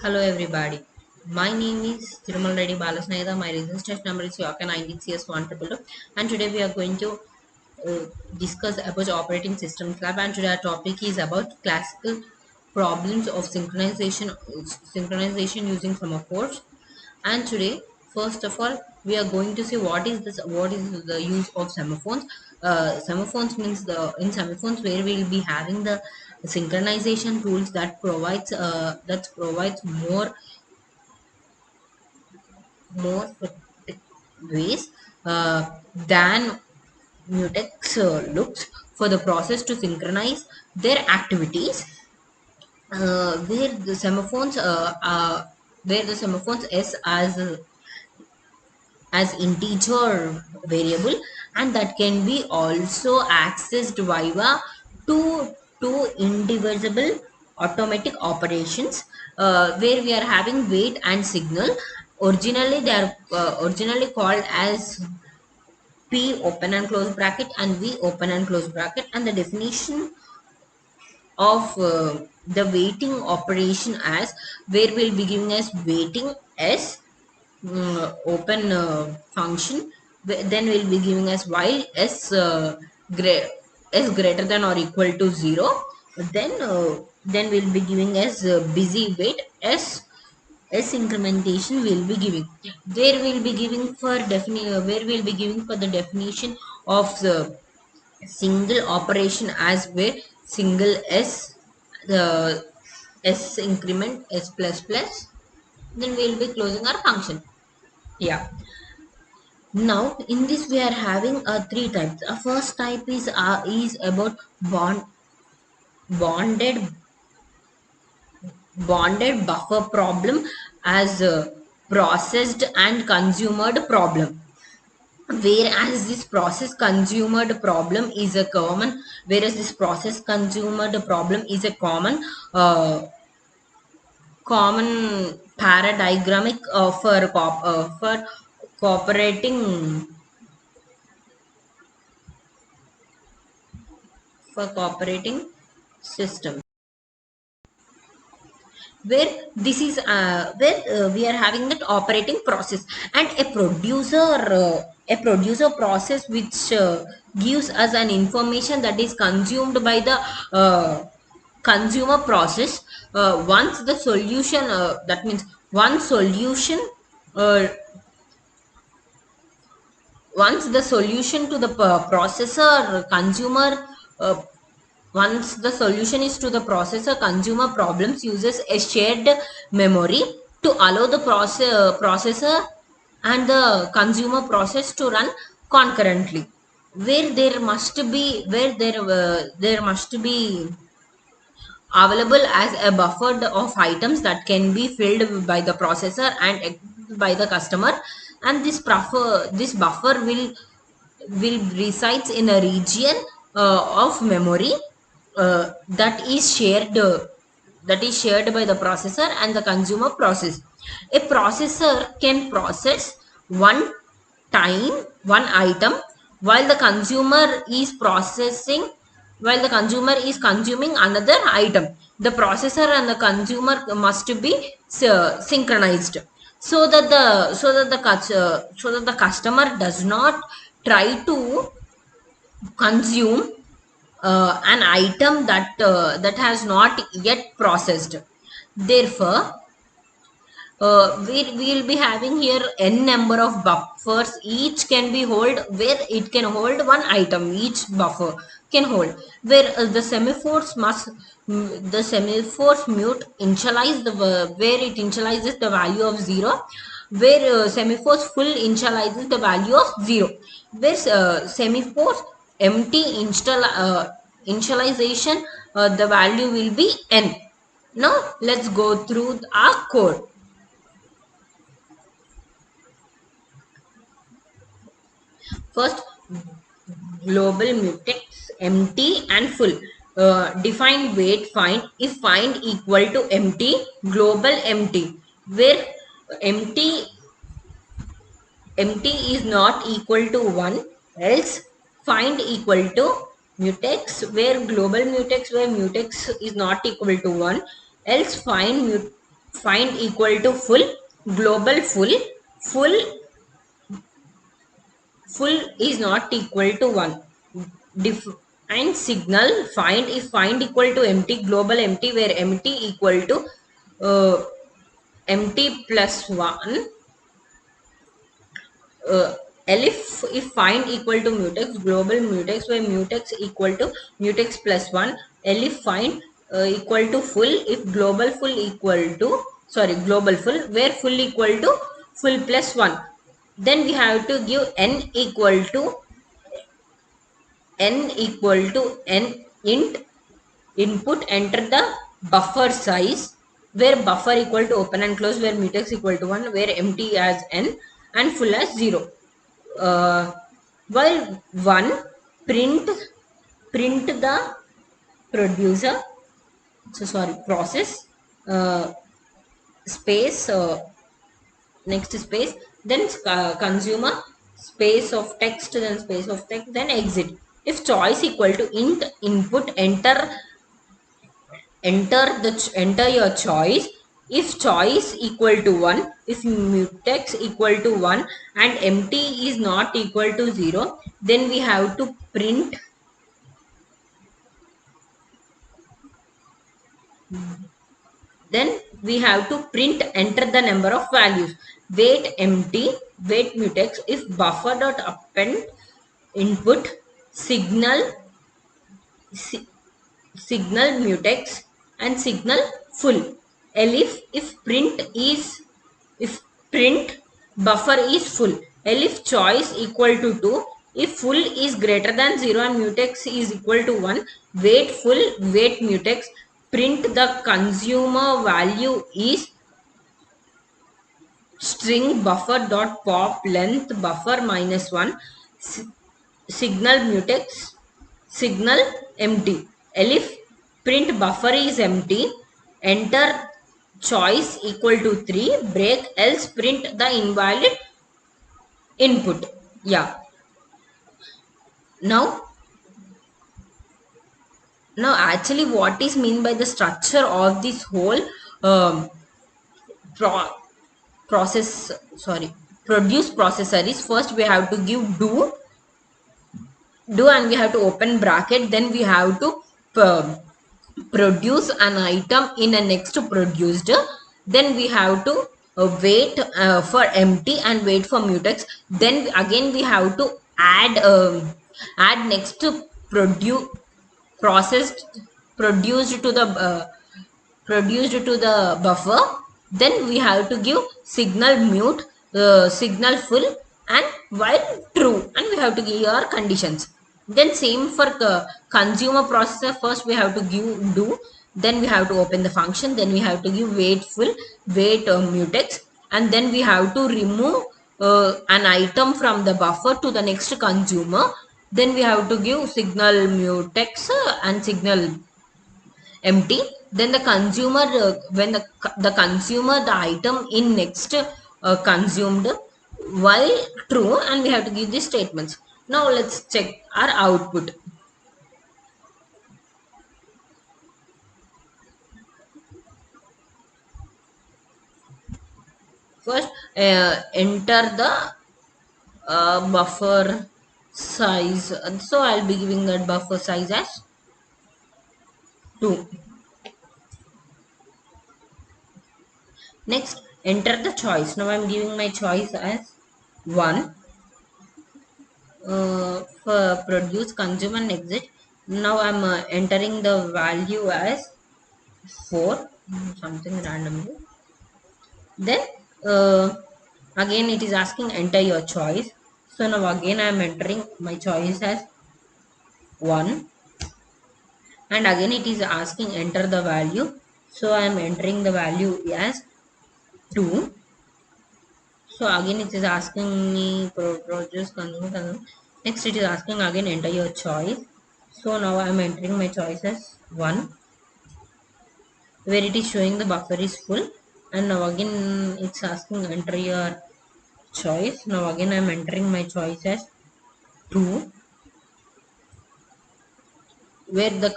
Hello everybody. My name is Thirumal Reddy Balasnayada. My registered number is Yoka 96CS122 and today we are going to discuss about operating systems lab, and today our topic is about classical problems of synchronization using semaphores. And today, first of all, we are going to see what is the use of semaphores. Semaphores means the in semaphores where we will be having the synchronization tools that provides more ways than mutex looks for the process to synchronize their activities, where the semaphones s as integer variable, and that can be also accessed via two indivisible automatic operations, where we are having wait and signal. Originally they are originally called as p open and close bracket and v open and close bracket, and the definition of the waiting operation as where we'll be giving as waiting s open function, then we'll be giving as while s greater than or equal to 0, then we'll be giving as busy wait s incrementation will be giving. There will be giving for where we'll be giving for the definition of the single operation as where single s, the s increment s plus plus, then we'll be closing our function. Yeah. Now in this we are having three types. A first type is about bonded bonded buffer problem as processed and consumed problem. Whereas this process consumed problem is a common, whereas this process consumed problem is a common paradigmatic for cooperating cooperating system, where this is where we are having that operating process and a producer process which gives us an information that is consumed by the consumer process. Once the solution that means one solution uh, once the solution to the processor consumer once the solution is to the processor consumer problems uses a shared memory to allow the processor and the consumer process to run concurrently, where there must be available as a buffer of items that can be filled by the processor and by the customer, and this buffer will resides in a region of memory that is shared by the processor and the consumer process. A processor can process one time one item while the consumer is processing while the consumer is consuming another item. The processor and the consumer must be synchronized so that the customer does not try to consume an item that has not yet processed. Therefore, we will be having here n number of buffers. Each can be hold where it can hold one item. Each buffer can hold where the semaphores mute initialize where it initializes the value of 0, where semaphores full initializes the value of 0, where semaphores empty initialization, the value will be n. Now let's go through our code. First, global mutex empty and full. Define wait find if find equal to empty, global empty, where empty empty is not equal to 1, else find equal to mutex, where global mutex where mutex is not equal to 1, else find equal to full, global full full is not equal to 1. Define signal find, if find equal to empty, global empty, where empty equal to uh, empty plus 1. If find equal to mutex, global mutex, where mutex equal to mutex plus 1. If find equal to full, if global full equal to, sorry, global full, where full equal to full plus 1. Then we have to give n int input, enter the buffer size, where buffer equal to open and close, where mutex equal to 1, where empty as n and full as 0. While 1, print the producer, so sorry, process, uh, space, next space, then consumer, space of text, then space of text, then exit. If choice equal to int input, enter your choice. If choice equal to 1, if mutex equal to 1 and empty is not equal to 0, then we have to print, enter the number of values. Wait empty, wait mutex, if buffer dot append input signal, si- signal mutex and signal full. Elif, if print buffer is full. Elif choice equal to 2, if full is greater than 0 and mutex is equal to 1, wait full, wait mutex, print the consumer value is string buffer dot pop length buffer minus 1, signal mutex, signal empty. Elif print buffer is empty, enter choice equal to 3, break, else print the invalid input. Yeah. Now actually what is mean by the structure of this whole um, pro- process, sorry, produce processor is, first we have to give do and we have to open bracket, then we have to uh, produce an item in a next produced, then we have to wait for empty and wait for mutex, then again we have to add next to produce processed produced to the buffer, then we have to give signal mute, signal full and while true, and we have to give our conditions. Then same for consumer processor, first we have to give do, then we have to open the function, then we have to give wait full, wait mutex, and then we have to remove an item from the buffer to the next consumer, then we have to give signal mutex and signal empty, then the consumer when the consumer the item in next consumed while true, and we have to give these statements. Now let's check our output. First enter the buffer size, so I'll be giving that buffer size as 2. Next enter the choice, now I'm giving my choice as 1. For produce, consume and exit, now I'm entering the value as 4, something randomly. Then again it is asking enter your choice, so now again I am entering my choice as 1, and again it is asking enter the value, so I am entering the value as 2. So again it is asking me produce, consume. Next it is asking again enter your choice, so now I am entering my choice as 1, where it is showing the buffer is full, and now again it's asking enter your choice, now again I'm entering my choice as 2, where the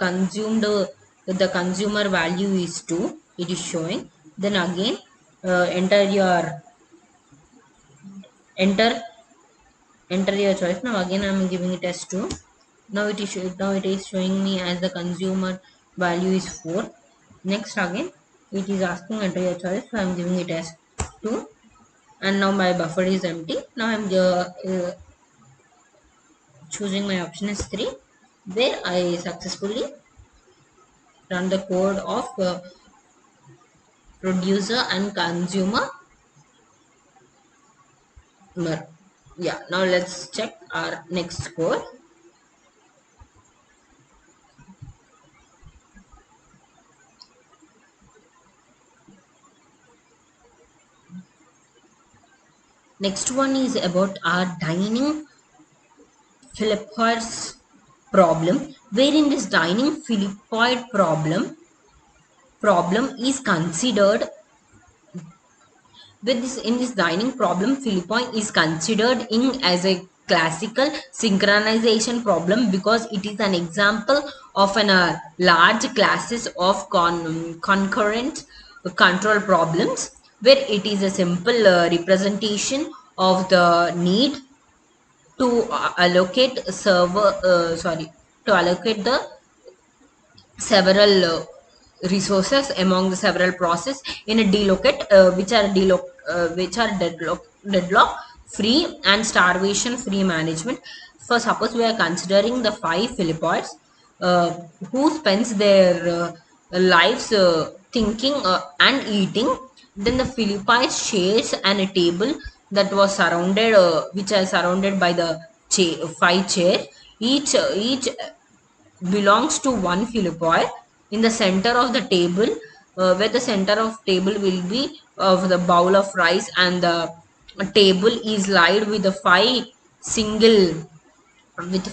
consumer value is 2, it is showing. Then again enter your enter enter your choice. Now again I'm giving it as 2. Now it is showing me as the consumer value is 4. Next again it is asking enter your choice, so I'm giving it as 2. And now my buffer is empty. Now I'm choosing my option as 3, where I successfully run the code of producer and consumer. Yeah, now let's check our next score. Next one is about our dining Philippoid's problem, wherein this dining Philippoid problem is considered with this in this dining problem, Philippi is considered in as a classical synchronization problem because it is an example of an large classes of concurrent control problems, where it is a simple representation of the need to allocate to allocate the several resources among the several process in a delocate which are deadlock free and starvation free management. For suppose we are considering the 5 Philippides uh, who spends their lives thinking and eating. Then the Philippides shares an a table that was surrounded which are surrounded by the 5 chairs. Each belongs to one Philippi in the center of the table, where the center of table will be of the bowl of rice, and the table is lined with the single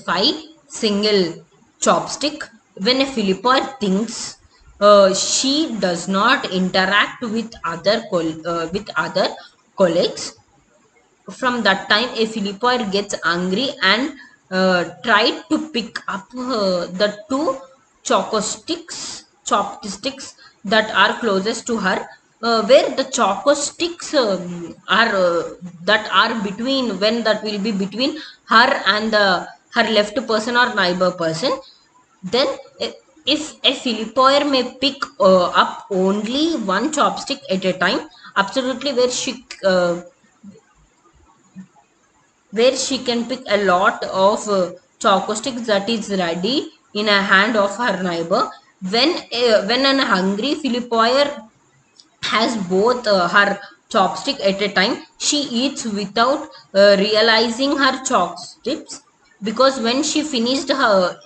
five single chopstick. When a Philippi thinks, she does not interact with with other colleagues. From that time a Philippoid gets angry and tried to pick up the two chopsticks that are closest to her, where the chopsticks are that are between when that will be between her and the her left person or neighbor person. Then if a Philippoid may pick up only one chopstick at a time, absolutely where she can pick a lot of chopsticks that is ready in a hand of her neighbor. When an hungry Philippoir has both her chopstick at a time, she eats without realizing her chopsticks, because when she finished her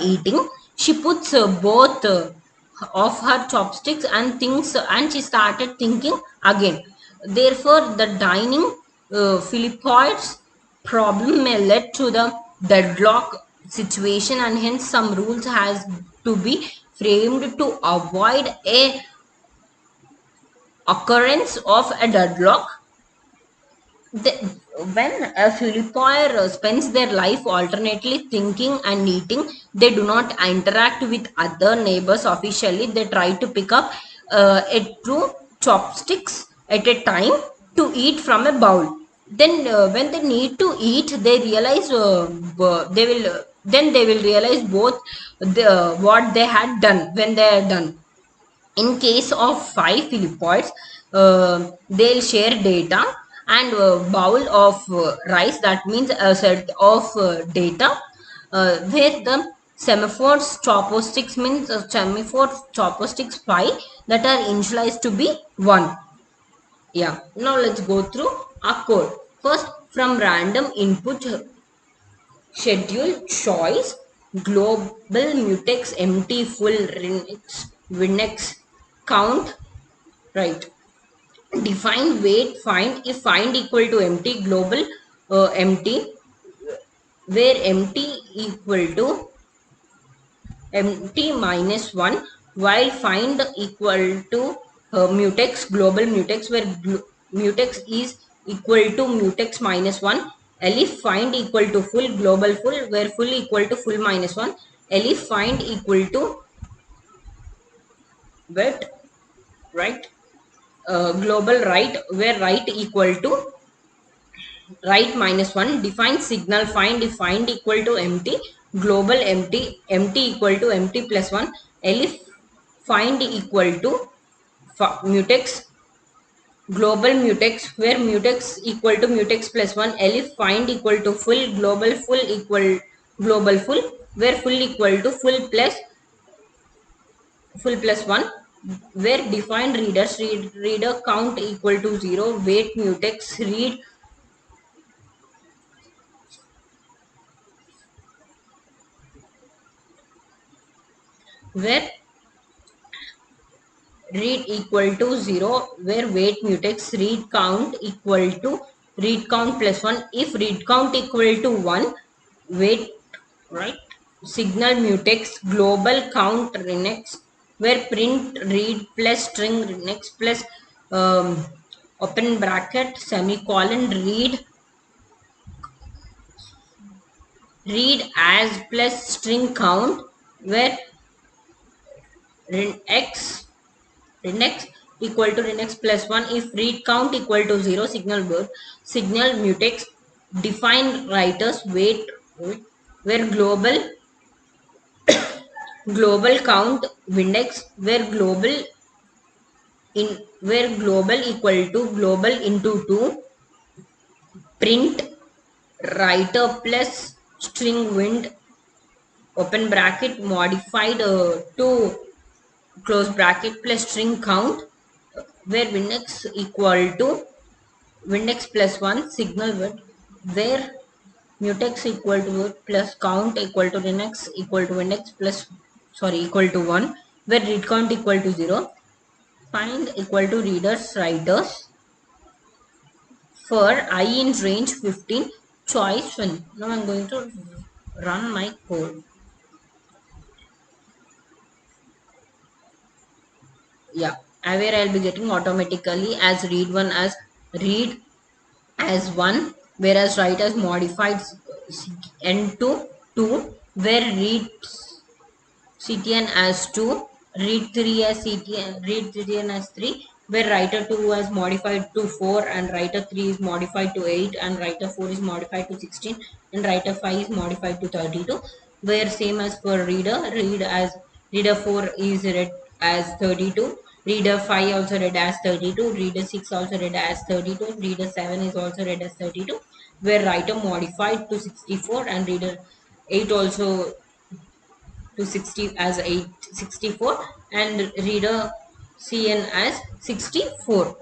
eating, she puts both of her chopsticks and things, and she started thinking again. Therefore the dining Philippoids problem may lead to the deadlock situation, and hence some rules has to be framed to avoid a occurrence of a deadlock. the, when a Philippier spends their life alternately thinking and eating, they do not interact with other neighbors officially. They try to pick up two chopsticks at a time to eat from a bowl. Then, when they need to eat, they realize they will realize both what they had done when they are done. In case of 5 Philippides, they'll share data and bowl of rice, that means a set of data, where the semaphore chopsticks 5 that are initialized to be 1. Yeah, now let's go through our code. First, from random input schedule choice, global mutex empty full Winnex count, right? Define wait find. If find equal to empty, global empty, where empty equal to empty minus 1, while find equal to mutex, global mutex, where mutex is equal to mutex minus 1. Elif find equal to full, global full, where full equal to full minus 1. Elif find equal to with right global right, where right equal to right minus 1, define signal find, if find equal to empty, global empty, empty equal to empty plus 1, elif find equal to mutex, global mutex, where mutex equal to mutex plus 1, elif find equal to full, global full equal global full, where full equal to full plus 1, where define readers, reader count equal to 0, wait mutex read, where read equal to 0, where wait mutex read count equal to read count plus 1, if read count equal to 1, wait right signal mutex global count renex, where print read plus string renex plus um, open bracket semicolon read as plus string count, where renex renex equal to renex plus 1, if read count equal to 0, signal word signal mutex define writers wait where global count windex, where global equal to global into 2, print writer plus string wind open bracket modified to close bracket plus string count, where windex equal to windex plus 1 signal word, where mutex equal to word plus count equal to renex equal to windex plus equal to 1, where read count equal to 0, find equal to readers writers for I in range 15, choice 1. Now I'm going to run my code. Yeah, where I'll be getting automatically as read as 1, whereas write as modified n to 2, where read ctn as 2, read 3 as ctn as 3, where writer 2 is modified to 4, and writer 3 is modified to 8, and writer 4 is modified to 16, and writer 5 is modified to 32, where same as for reader 4 is read as 32, reader 5 also read as 32, reader 6 also read as 32, reader 7 is also read as 32, where writer modified to 64, and reader 8 also to 60 as 864, and reader cn as 64.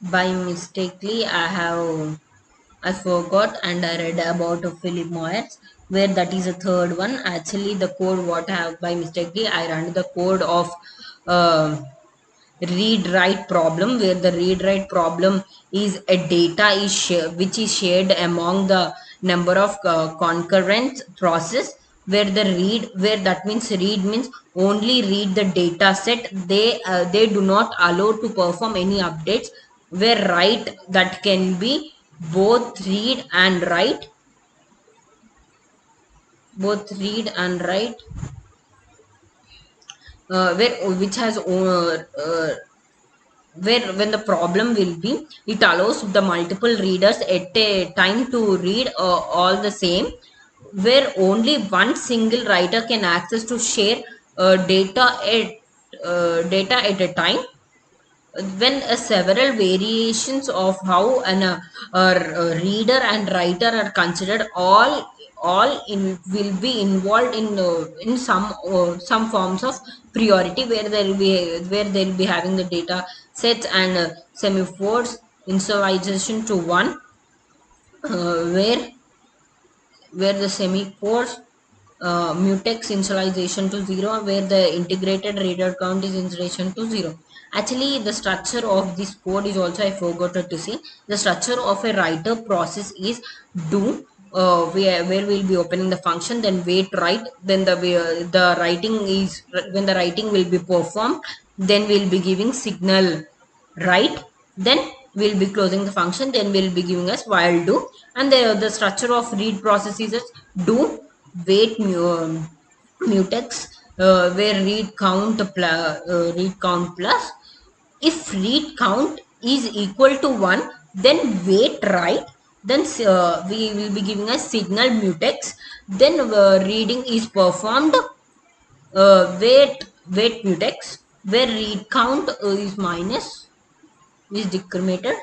By mistakenly I forgot and I read about Philip Moyers, where that is a third one. Actually, the code what I have by mistakenly I ran the code of uh, read write problem, where the read write problem is a data which is shared among the number of concurrent process, where the read where that means read means only read the data set, they do not allow to perform any updates, where write that can be both read and write both read and write where which has where when the problem will be, it allows the multiple readers at a time to read all the same, where only one single writer can access to share data at a time, when several variations of how reader and writer are considered, all in will be involved in some forms of priority, where they'll be having the data sets and semaphores initialization to 1, where the semaphores mutex initialization to 0, where the integrated reader count is initialization to 0. Actually, the structure of this code is also I forgot to say. The structure of a writer process is do where we'll be opening the function, then wait right, then the writing is, when the writing will be performed, then we'll be giving signal right, then we'll be closing the function, then we'll be giving us while do. And the structure of read process is do, wait, mutex, where read count plus, if read count is equal to 1, then wait right, then we will be giving a signal mutex, then reading is performed, wait mutex, where read count is minus, is decremented.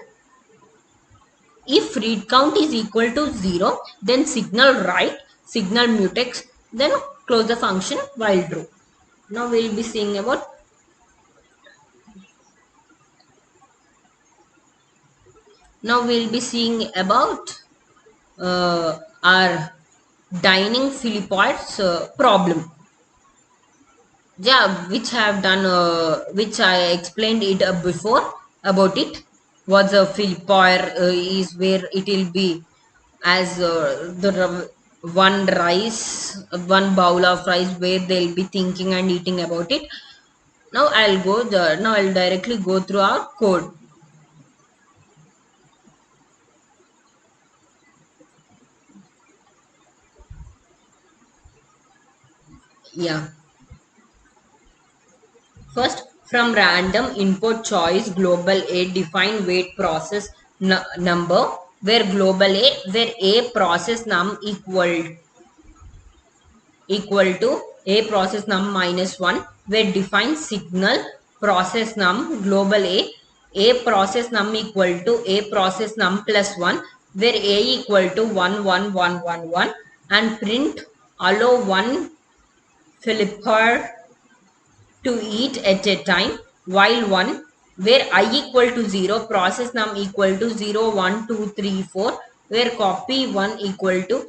If read count is equal to 0, then signal write, signal mutex, then close the function while true. Now we'll be seeing about, our dining Philippoids problem. Yeah, which I have done, which I explained it before about it. What the Philippoid is, where it will be as one rice, one bowl of rice, where they'll be thinking and eating about it. Now I'll directly go through our code. Yeah. First, from random input choice global A, define wait process number, where global A, where A process num equal to A process num minus 1, where define signal process num global A process num equal to A process num plus 1, where A equal to 1 1 1 1 1, and print allow one Philipper to eat at a time, while 1, where I equal to 0, process num equal to 0 1 2 3 4, where copy 1 equal to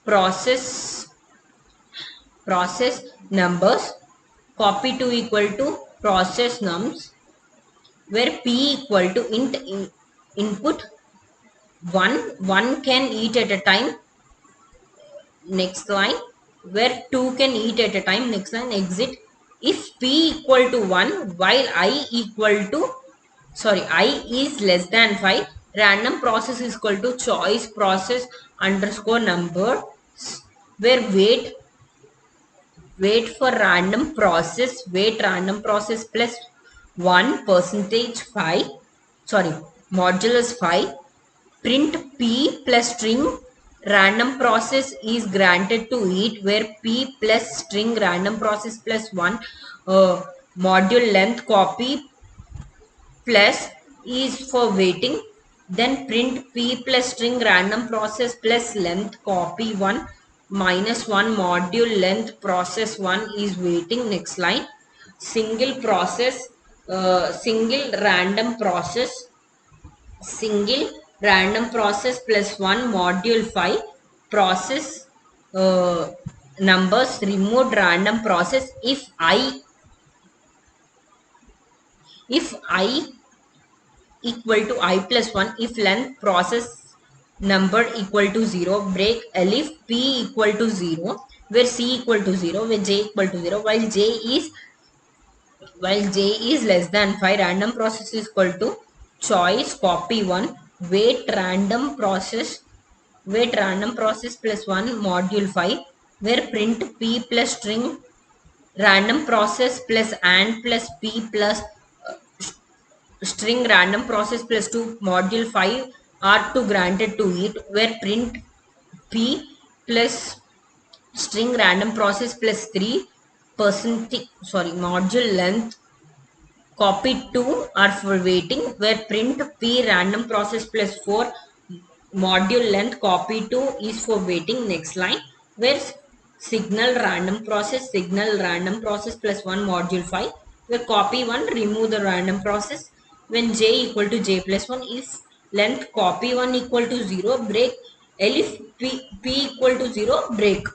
process process numbers, copy 2 equal to process nums, where p equal to input 1, 1 can eat at a time, next line, where 2 can eat at a time, next line, exit. If p equal to 1, while I is less than 5, random process is equal to choice process underscore number, where wait random process plus 1 percentage 5, sorry, modulus 5, print p plus string random process is granted to it, where p plus string random process plus 1 module length copy plus is for waiting, then print p plus string random process plus length copy 1 minus 1 module length process 1 is waiting, next line, single process, single random process plus 1 module 5 process numbers removed random process, if I equal to I plus 1, if length process number equal to 0, break elif p equal to 0, where c equal to 0, where j equal to 0, while j is less than 5, random process is equal to choice copy 1, wait random process plus 1 module 5, where print p plus string random process plus and plus p plus string random process plus 2 module 5 are to granted to it, where print p plus string random process plus 3 percentage, sorry, module length copy 2 are for waiting, where print p random process plus 4 module length copy 2 is for waiting, next line, where signal random process plus 1 module 5, where copy 1 remove the random process, when j equal to j plus 1, if length copy 1 equal to 0, break elif p equal to 0, break.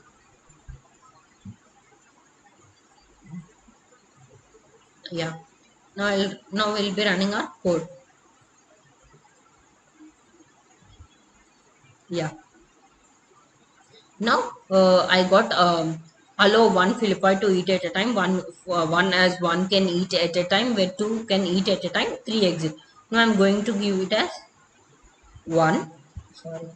Yeah, now we'll be running our code. Yeah. Now I got allow one Philippi to eat at a time. One as one can eat at a time, where two can eat at a time. Three exit. Now I'm going to give it as one. Sorry.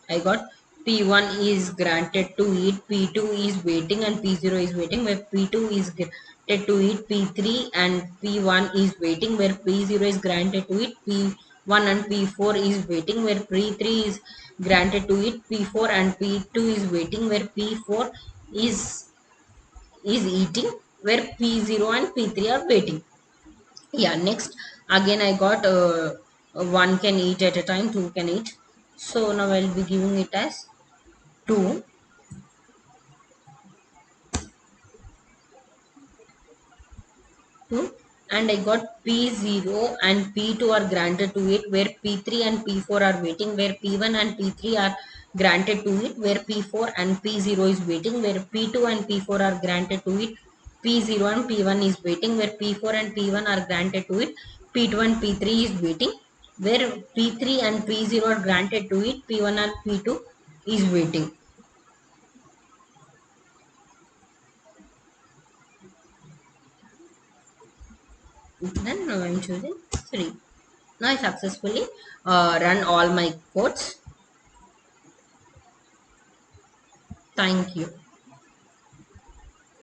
I got P1 is granted to eat, P2 is waiting, and P0 is waiting, where P2 is granted to eat, P3 and P1 is waiting, where P0 is granted to eat, P1 and P4 is waiting, where P3 is granted to eat, P4 and P2 is waiting, where P4 is is eating, where P0 and P3 are waiting. Yeah, next again I got one can eat at a time, two can eat. So now I'll be giving it as 2, 2, and I got P0 and P2 are granted to it, where P3 and P4 are waiting, where P1 and P3 are granted to it, where P4 and P0 is waiting, where P2 and P4 are granted to it, P0 and P1 is waiting, where P4 and P1 are granted to it, P2 and P3 is waiting, where P3 and P0 are granted to it, P1 and P2 is waiting. Then now I'm choosing 3. Now I successfully run all my codes. Thank you.